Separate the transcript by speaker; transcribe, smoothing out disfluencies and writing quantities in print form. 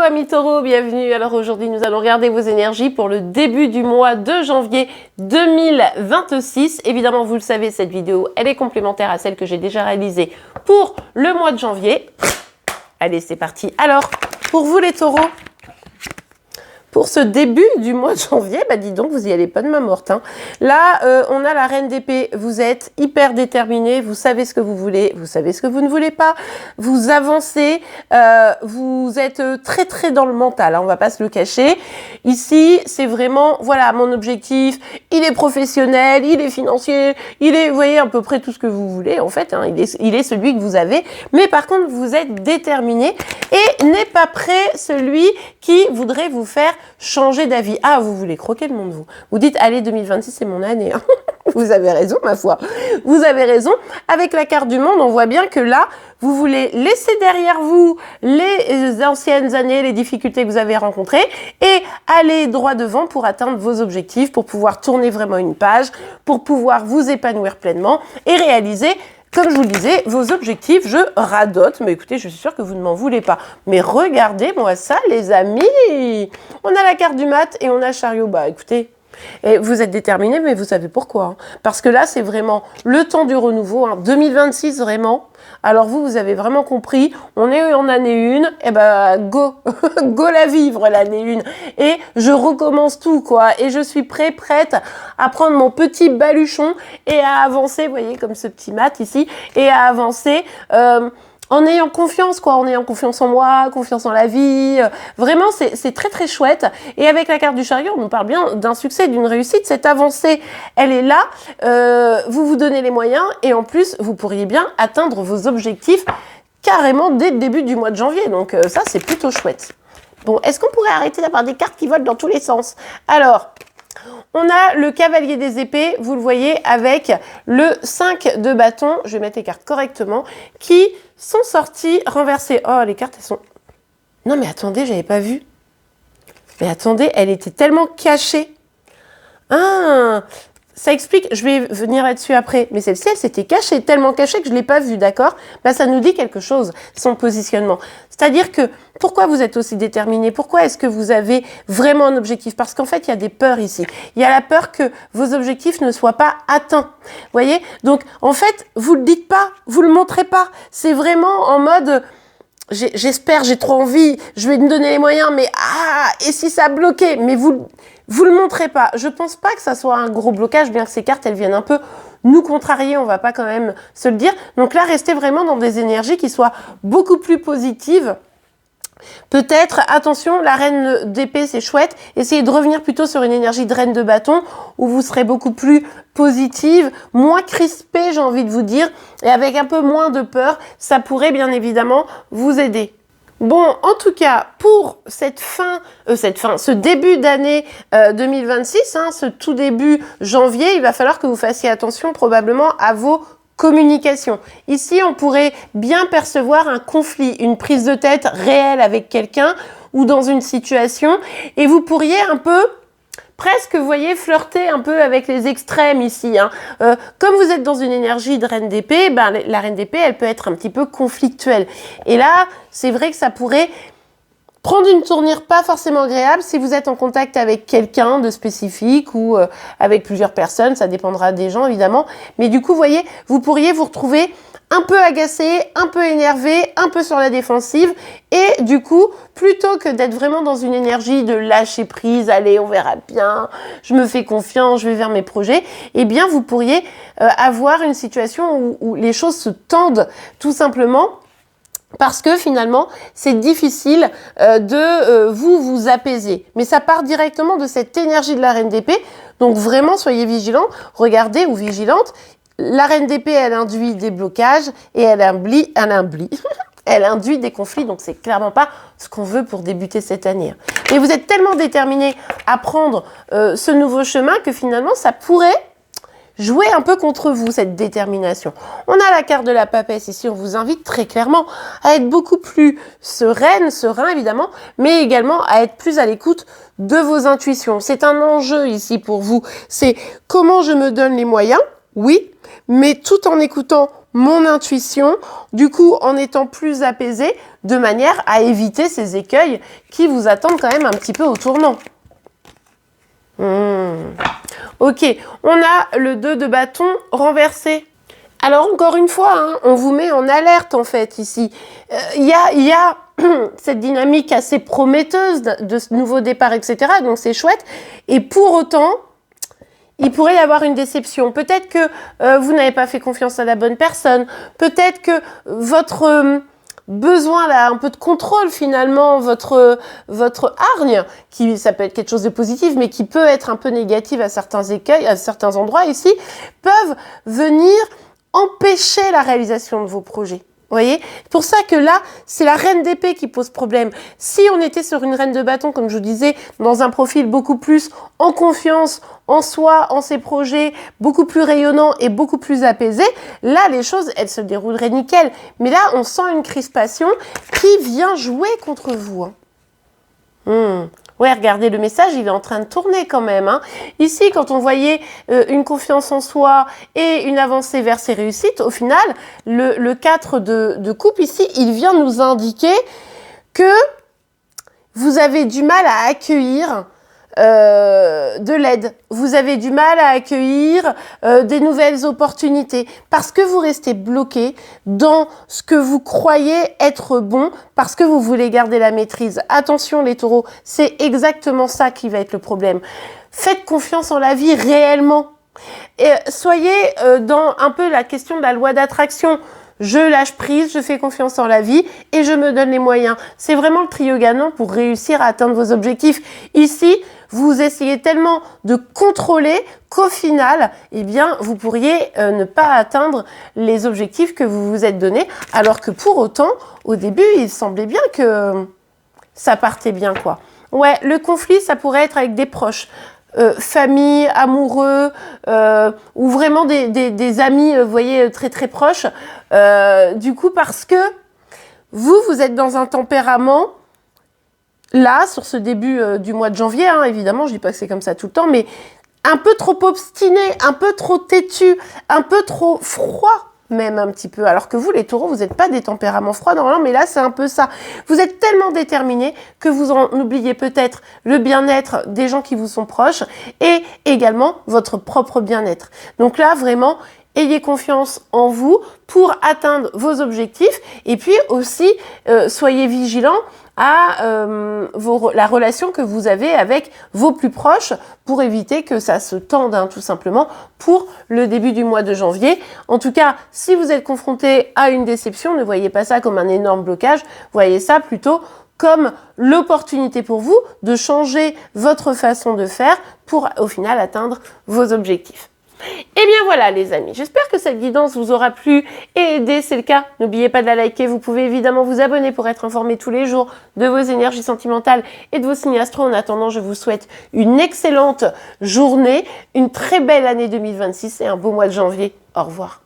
Speaker 1: amis taureaux, bienvenue. Alors aujourd'hui nous allons regarder vos énergies pour le début du mois de janvier 2026. Évidemment vous le savez, cette vidéo elle est complémentaire à celle que j'ai déjà réalisée pour le mois de janvier. Allez c'est parti. Alors pour vous les taureaux, pour ce début du mois de janvier, bah dis donc, vous y allez pas de main morte. Hein. Là, on a la reine d'épée. Vous êtes hyper déterminé. Vous savez ce que vous voulez. Vous savez ce que vous ne voulez pas. Vous avancez. Vous êtes très, très dans le mental. Hein, on va pas se le cacher. Ici, c'est vraiment, voilà, mon objectif. Il est professionnel, il est financier, il est, vous voyez, à peu près tout ce que vous voulez. En fait, hein, il est celui que vous avez. Mais par contre, vous êtes déterminé et n'est pas prêt celui qui voudrait vous faire changer d'avis. Ah, vous voulez croquer le monde, vous. Vous dites, allez, 2026, c'est mon année. Hein. Vous avez raison, ma foi. Vous avez raison. Avec la carte du monde, on voit bien que là, vous voulez laisser derrière vous les anciennes années, les difficultés que vous avez rencontrées et aller droit devant pour atteindre vos objectifs, pour pouvoir tourner vraiment une page, pour pouvoir vous épanouir pleinement et réaliser, comme je vous le disais, vos objectifs. Je radote, mais écoutez, je suis sûre que vous ne m'en voulez pas. Mais regardez-moi ça, les amis. On a la carte du mat et on a chariot. Bah, écoutez, et vous êtes déterminés, mais vous savez pourquoi. Hein. Parce que là, c'est vraiment le temps du renouveau. Hein. 2026, vraiment. Alors vous avez vraiment compris. On est en année 1. Et ben, go. Go la vivre, l'année 1. Et je recommence tout, quoi. Et je suis prête à prendre mon petit baluchon et à avancer, vous voyez, comme ce petit mat ici, et à avancer en ayant confiance, quoi, en ayant confiance en moi, confiance en la vie. Vraiment, c'est très, très chouette. Et avec la carte du chariot, on nous parle bien d'un succès, d'une réussite. Cette avancée, elle est là. Vous vous donnez les moyens et en plus, vous pourriez bien atteindre vos objectifs carrément dès le début du mois de janvier. Donc ça, c'est plutôt chouette. Bon, est-ce qu'on pourrait arrêter d'avoir des cartes qui volent dans tous les sens? Alors, on a le cavalier des épées, vous le voyez, avec le 5 de bâton, je vais mettre les cartes correctement, qui sont sorties renversées. Oh, les cartes, elles sont... Non, mais attendez, j'avais pas vu. Mais attendez, elle était tellement cachée. Ah, ça explique, je vais venir là-dessus après, mais celle-ci, elle s'était cachée, tellement cachée que je ne l'ai pas vue, d'accord? Bah, ça nous dit quelque chose, son positionnement. C'est-à-dire que, pourquoi vous êtes aussi déterminé? Pourquoi est-ce que vous avez vraiment un objectif? Parce qu'en fait, il y a des peurs ici. Il y a la peur que vos objectifs ne soient pas atteints. Vous voyez? Donc, en fait, vous le dites pas, vous le montrez pas. C'est vraiment en mode... J'espère, j'ai trop envie, je vais me donner les moyens, mais et si ça bloquait? Mais vous le montrez pas. Je pense pas que ça soit un gros blocage, bien que ces cartes, elles viennent un peu nous contrarier, on va pas quand même se le dire. Donc là, restez vraiment dans des énergies qui soient beaucoup plus positives. Peut-être, attention, la reine d'épée, c'est chouette. Essayez de revenir plutôt sur une énergie de reine de bâton où vous serez beaucoup plus positive, moins crispée, j'ai envie de vous dire, et avec un peu moins de peur. Ça pourrait bien évidemment vous aider. Bon, en tout cas, pour ce début d'année 2026, hein, ce tout début janvier, il va falloir que vous fassiez attention probablement à vos communication. Ici, on pourrait bien percevoir un conflit, une prise de tête réelle avec quelqu'un ou dans une situation et vous pourriez un peu presque, vous voyez, flirter un peu avec les extrêmes ici. Hein. Comme vous êtes dans une énergie de reine d'épée, ben, la reine d'épée, elle peut être un petit peu conflictuelle. Et là, c'est vrai que ça pourrait prendre une tournure pas forcément agréable si vous êtes en contact avec quelqu'un de spécifique ou avec plusieurs personnes, ça dépendra des gens évidemment. Mais du coup, vous voyez, vous pourriez vous retrouver un peu agacé, un peu énervé, un peu sur la défensive. Et du coup, plutôt que d'être vraiment dans une énergie de lâcher prise, allez, on verra bien, je me fais confiance, je vais vers mes projets, eh bien, vous pourriez avoir une situation où les choses se tendent tout simplement. Parce que finalement, c'est difficile de vous apaiser. Mais ça part directement de cette énergie de la reine d'épée. Donc vraiment, soyez vigilants, regardez ou vigilantes. La reine d'épée, elle induit des blocages et elle induit des conflits. Donc c'est clairement pas ce qu'on veut pour débuter cette année. Et vous êtes tellement déterminés à prendre ce nouveau chemin que finalement, ça pourrait jouer un peu contre vous, cette détermination. On a la carte de la papesse ici, on vous invite très clairement à être beaucoup plus serein évidemment, mais également à être plus à l'écoute de vos intuitions. C'est un enjeu ici pour vous, c'est comment je me donne les moyens, oui, mais tout en écoutant mon intuition, du coup en étant plus apaisé, de manière à éviter ces écueils qui vous attendent quand même un petit peu au tournant. Ok, on a le 2 de bâton renversé. Alors encore une fois, hein, on vous met en alerte en fait ici. Il y a cette dynamique assez prometteuse de ce nouveau départ, etc. Donc c'est chouette. Et pour autant, il pourrait y avoir une déception. Peut-être que vous n'avez pas fait confiance à la bonne personne. Peut-être que votre besoin là, un peu de contrôle finalement, votre hargne, ça peut être quelque chose de positif, mais qui peut être un peu négatif à certains écueils, à certains endroits ici, peuvent venir empêcher la réalisation de vos projets. Vous voyez? C'est pour ça que là, c'est la reine d'épée qui pose problème. Si on était sur une reine de bâton, comme je vous disais, dans un profil beaucoup plus en confiance, en soi, en ses projets, beaucoup plus rayonnant et beaucoup plus apaisé, là, les choses, elles se dérouleraient nickel. Mais là, on sent une crispation qui vient jouer contre vous. Ouais, regardez, le message, il est en train de tourner quand même. Hein. Ici, quand on voyait une confiance en soi et une avancée vers ses réussites, au final, le 4 de coupe ici, il vient nous indiquer que vous avez du mal à accueillir de l'aide. Vous avez du mal à accueillir des nouvelles opportunités parce que vous restez bloqué dans ce que vous croyez être bon parce que vous voulez garder la maîtrise. Attention les taureaux, c'est exactement ça qui va être le problème. Faites confiance en la vie réellement. Et soyez dans un peu la question de la loi d'attraction. Je lâche prise, je fais confiance en la vie et je me donne les moyens. C'est vraiment le trio gagnant pour réussir à atteindre vos objectifs. Ici, vous essayez tellement de contrôler qu'au final, eh bien, vous pourriez ne pas atteindre les objectifs que vous vous êtes donnés, alors que pour autant, au début, il semblait bien que ça partait bien, quoi. Ouais, le conflit, ça pourrait être avec des proches. Famille, amoureux, ou vraiment des amis, vous voyez, très très proches. Du coup, parce que vous êtes dans un tempérament, là, sur ce début du mois de janvier, hein, évidemment, je dis pas que c'est comme ça tout le temps, mais un peu trop obstiné, un peu trop têtu, un peu trop froid, même un petit peu. Alors que vous, les taureaux, vous n'êtes pas des tempéraments froids normalement, mais là, c'est un peu ça. Vous êtes tellement déterminés que vous en oubliez peut-être le bien-être des gens qui vous sont proches et également votre propre bien-être. Donc là, vraiment, ayez confiance en vous pour atteindre vos objectifs et puis aussi, soyez vigilants à la relation que vous avez avec vos plus proches pour éviter que ça se tende, hein, tout simplement, pour le début du mois de janvier. En tout cas, si vous êtes confronté à une déception, ne voyez pas ça comme un énorme blocage, voyez ça plutôt comme l'opportunité pour vous de changer votre façon de faire pour, au final, atteindre vos objectifs. Et bien voilà les amis, j'espère que cette guidance vous aura plu et aidé, c'est le cas. N'oubliez pas de la liker, vous pouvez évidemment vous abonner pour être informé tous les jours de vos énergies sentimentales et de vos signes astro. En attendant, je vous souhaite une excellente journée, une très belle année 2026 et un beau mois de janvier. Au revoir.